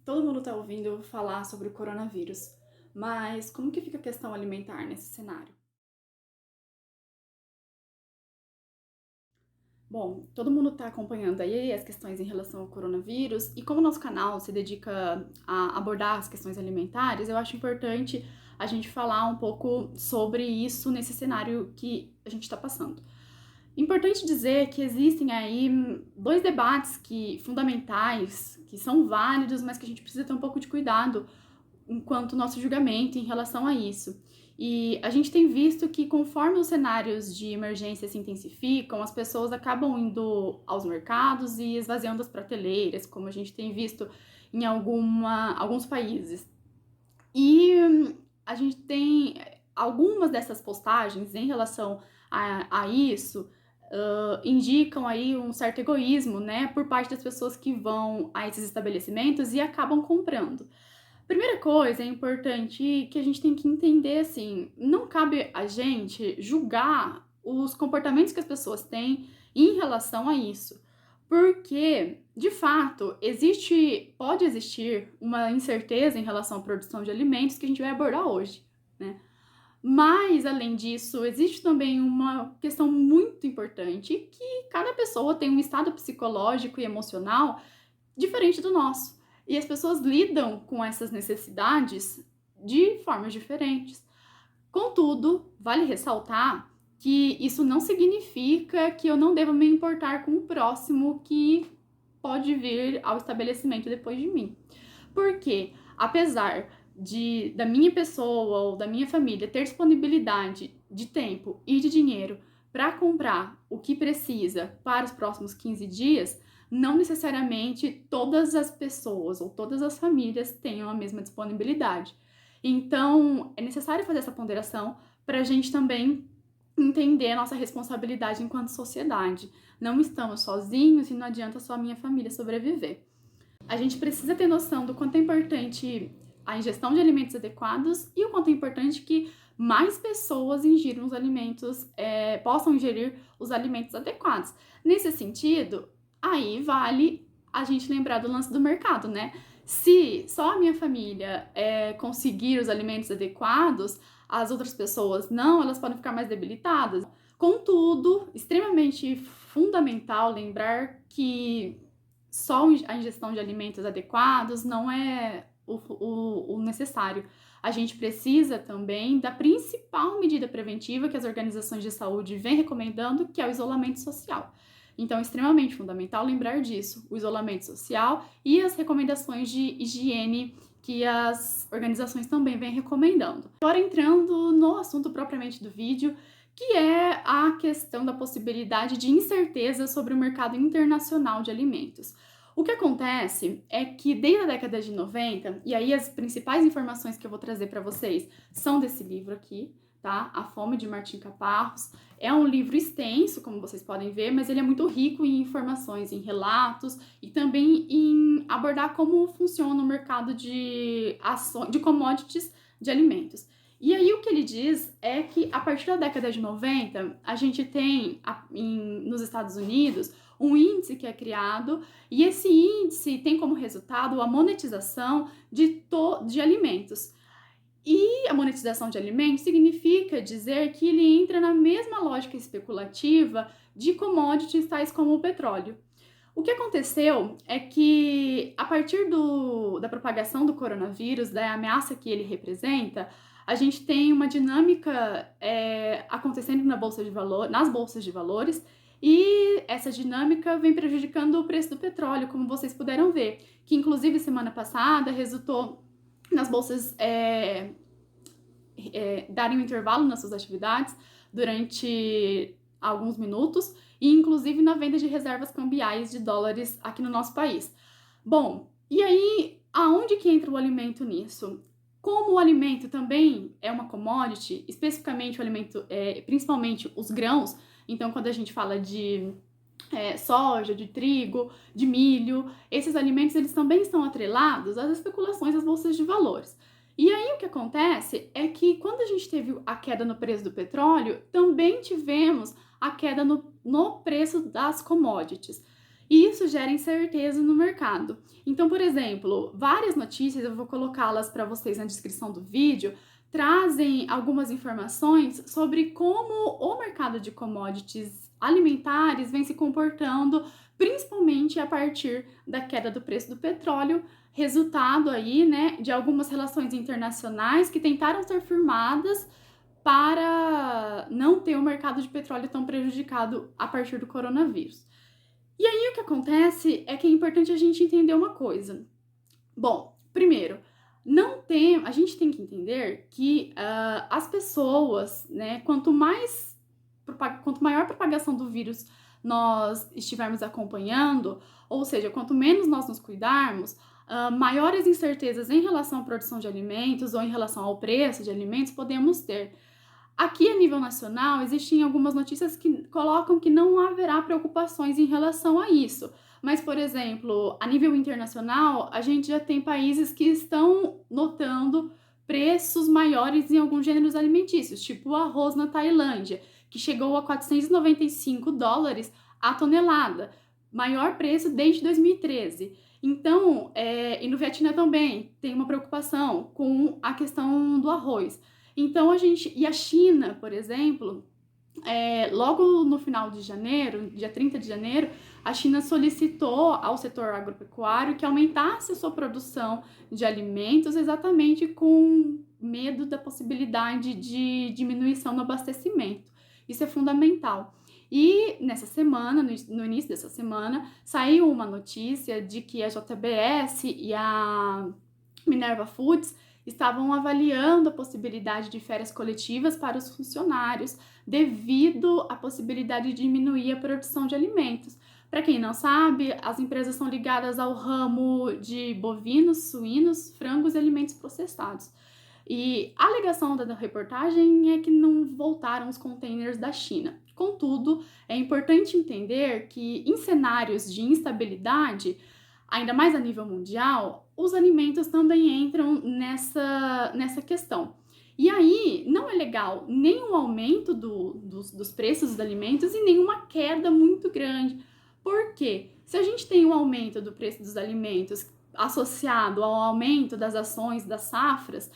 Todo mundo está ouvindo falar sobre o coronavírus, mas como que fica a questão alimentar nesse cenário? Bom, todo mundo está acompanhando aí as questões em relação ao coronavírus e como o nosso canal se dedica a abordar as questões alimentares, eu acho importante a gente falar um pouco sobre isso nesse cenário que a gente está passando. Importante dizer que existem aí dois debates fundamentais, que são válidos, mas que a gente precisa ter um pouco de cuidado enquanto nosso julgamento em relação a isso. E a gente tem visto que conforme os cenários de emergência se intensificam, as pessoas acabam indo aos mercados e esvaziando as prateleiras, como a gente tem visto em alguns países. E a gente tem algumas dessas postagens em relação a isso, indicam aí um certo egoísmo, né, por parte das pessoas que vão a esses estabelecimentos e acabam comprando. Primeira coisa, é importante que a gente tem que entender, assim, não cabe a gente julgar os comportamentos que as pessoas têm em relação a isso. Porque, de fato, pode existir uma incerteza em relação à produção de alimentos que a gente vai abordar hoje, né? Mas, além disso, existe também uma questão muito importante que cada pessoa tem um estado psicológico e emocional diferente do nosso. E as pessoas lidam com essas necessidades de formas diferentes. Contudo, vale ressaltar que isso não significa que eu não deva me importar com o próximo que pode vir ao estabelecimento depois de mim. Porque, apesar da minha pessoa ou da minha família ter disponibilidade de tempo e de dinheiro para comprar o que precisa para os próximos 15 dias, não necessariamente todas as pessoas ou todas as famílias tenham a mesma disponibilidade. Então, é necessário fazer essa ponderação para a gente também entender a nossa responsabilidade enquanto sociedade. Não estamos sozinhos e não adianta só a minha família sobreviver. A gente precisa ter noção do quanto é importante a ingestão de alimentos adequados e o quanto é importante que mais pessoas ingiram os alimentos, possam ingerir os alimentos adequados. Nesse sentido, aí vale a gente lembrar do lance do mercado, né? Se só a minha família conseguir os alimentos adequados, as outras pessoas não, elas podem ficar mais debilitadas. Contudo, extremamente fundamental lembrar que só a ingestão de alimentos adequados não é o necessário. A gente precisa também da principal medida preventiva que as organizações de saúde vêm recomendando, que é o isolamento social. Então, é extremamente fundamental lembrar disso, o isolamento social e as recomendações de higiene que as organizações também vêm recomendando. Agora, entrando no assunto propriamente do vídeo, que é a questão da possibilidade de incerteza sobre o mercado internacional de alimentos. O que acontece é que desde a década de 90, e aí as principais informações que eu vou trazer para vocês são desse livro aqui, tá? A Fome, de Martim Caparros. É um livro extenso, como vocês podem ver, mas ele é muito rico em informações, em relatos e também em abordar como funciona o mercado de commodities de alimentos. E aí o que ele diz é que a partir da década de 90, a gente tem nos Estados Unidos um índice que é criado e esse índice tem como resultado a monetização de alimentos. E a monetização de alimentos significa dizer que ele entra na mesma lógica especulativa de commodities tais como o petróleo. O que aconteceu é que, a partir da propagação do coronavírus, da ameaça que ele representa, a gente tem uma dinâmica acontecendo nas bolsas de valores, e essa dinâmica vem prejudicando o preço do petróleo, como vocês puderam ver, que inclusive semana passada resultou nas bolsas darem um intervalo nas suas atividades durante alguns minutos, e inclusive na venda de reservas cambiais de dólares aqui no nosso país. Bom, e aí, aonde que entra o alimento nisso? Como o alimento também é uma commodity, especificamente o alimento, principalmente os grãos, então quando a gente fala de soja, de trigo, de milho, esses alimentos eles também estão atrelados às especulações das bolsas de valores. E aí o que acontece é que quando a gente teve a queda no preço do petróleo, também tivemos a queda no preço das commodities. E isso gera incerteza no mercado. Então, por exemplo, várias notícias, eu vou colocá-las para vocês na descrição do vídeo, trazem algumas informações sobre como o mercado de commodities alimentares vem se comportando, principalmente a partir da queda do preço do petróleo, resultado aí, né, de algumas relações internacionais que tentaram ser firmadas para não ter o mercado de petróleo tão prejudicado a partir do coronavírus. E aí o que acontece é que é importante a gente entender uma coisa. Bom, primeiro, a gente tem que entender que as pessoas, né, quanto maior a propagação do vírus nós estivermos acompanhando, ou seja, quanto menos nós nos cuidarmos, maiores incertezas em relação à produção de alimentos ou em relação ao preço de alimentos podemos ter. Aqui, a nível nacional, existem algumas notícias que colocam que não haverá preocupações em relação a isso. Mas, por exemplo, a nível internacional, a gente já tem países que estão notando preços maiores em alguns gêneros alimentícios, tipo o arroz na Tailândia, que chegou a $495 a tonelada, maior preço desde 2013. Então, e no Vietnã também tem uma preocupação com a questão do arroz. Então, e a China, por exemplo, logo no final de janeiro, dia 30 de janeiro, a China solicitou ao setor agropecuário que aumentasse a sua produção de alimentos exatamente com medo da possibilidade de diminuição no abastecimento. Isso é fundamental. E nessa semana, no início dessa semana, saiu uma notícia de que a JBS e a Minerva Foods estavam avaliando a possibilidade de férias coletivas para os funcionários devido à possibilidade de diminuir a produção de alimentos. Para quem não sabe, as empresas são ligadas ao ramo de bovinos, suínos, frangos e alimentos processados. E a alegação da reportagem é que não voltaram os containers da China. Contudo, é importante entender que em cenários de instabilidade, ainda mais a nível mundial, os alimentos também entram nessa questão. E aí, não é legal nem um aumento dos preços dos alimentos e nem uma queda muito grande. Por quê? Se a gente tem um aumento do preço dos alimentos associado ao aumento das ações, das safras,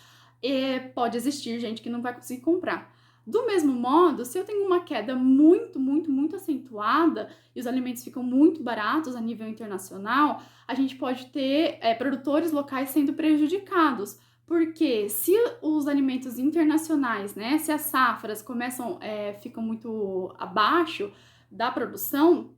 pode existir gente que não vai conseguir comprar. Do mesmo modo, se eu tenho uma queda muito, muito, muito acentuada e os alimentos ficam muito baratos a nível internacional, a gente pode ter produtores locais sendo prejudicados. Porque se os alimentos internacionais, né, se as safras ficam muito abaixo da produção,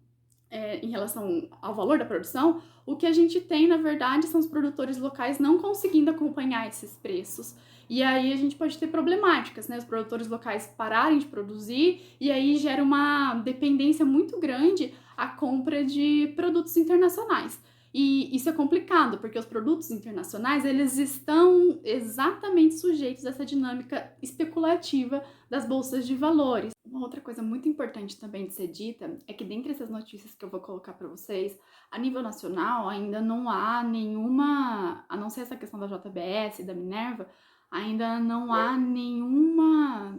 em relação ao valor da produção, o que a gente tem, na verdade, são os produtores locais não conseguindo acompanhar esses preços. E aí a gente pode ter problemáticas, né? Os produtores locais pararem de produzir e aí gera uma dependência muito grande à compra de produtos internacionais. E isso é complicado, porque os produtos internacionais, eles estão exatamente sujeitos a essa dinâmica especulativa das bolsas de valores. Uma outra coisa muito importante também de ser dita é que dentre essas notícias que eu vou colocar para vocês, a nível nacional ainda não há nenhuma, a não ser essa questão da JBS, da Minerva, ainda não há nenhuma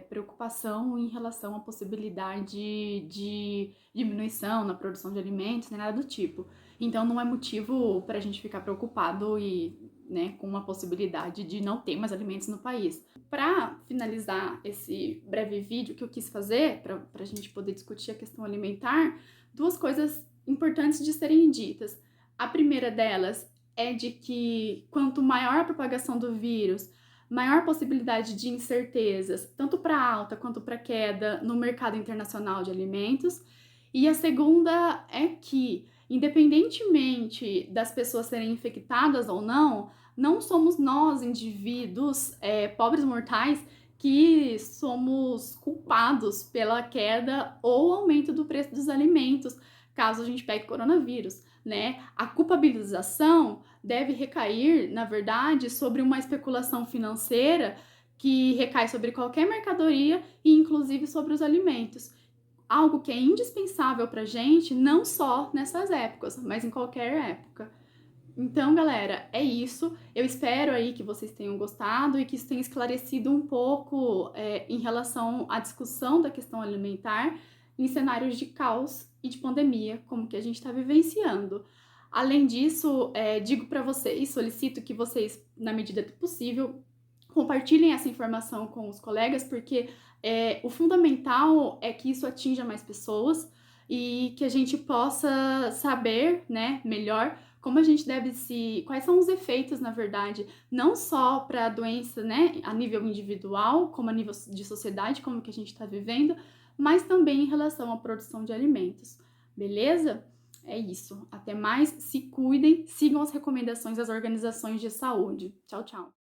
preocupação em relação à possibilidade de diminuição na produção de alimentos, nem nada do tipo. Então não é motivo para a gente ficar preocupado com uma possibilidade de não ter mais alimentos no país. Para finalizar esse breve vídeo que eu quis fazer, para a gente poder discutir a questão alimentar, duas coisas importantes de serem ditas. A primeira delas é de que quanto maior a propagação do vírus, maior possibilidade de incertezas, tanto para alta quanto para queda no mercado internacional de alimentos. E a segunda é que, independentemente das pessoas serem infectadas ou não, não somos nós, indivíduos pobres mortais, que somos culpados pela queda ou aumento do preço dos alimentos, caso a gente pegue coronavírus, né? A culpabilização deve recair, na verdade, sobre uma especulação financeira que recai sobre qualquer mercadoria e inclusive sobre os alimentos. Algo que é indispensável pra gente, não só nessas épocas, mas em qualquer época. Então, galera, é isso. Eu espero aí que vocês tenham gostado e que isso tenha esclarecido um pouco em relação à discussão da questão alimentar. em cenários de caos e de pandemia, como que a gente está vivenciando. Além disso, digo para vocês, solicito que vocês, na medida do possível, compartilhem essa informação com os colegas, porque o fundamental é que isso atinja mais pessoas e que a gente possa saber, né, melhor como a gente deve quais são os efeitos, na verdade, não só para a doença, né, a nível individual, como a nível de sociedade, como que a gente está vivendo, mas também em relação à produção de alimentos, beleza? É isso. Até mais, se cuidem, sigam as recomendações das organizações de saúde. Tchau, tchau.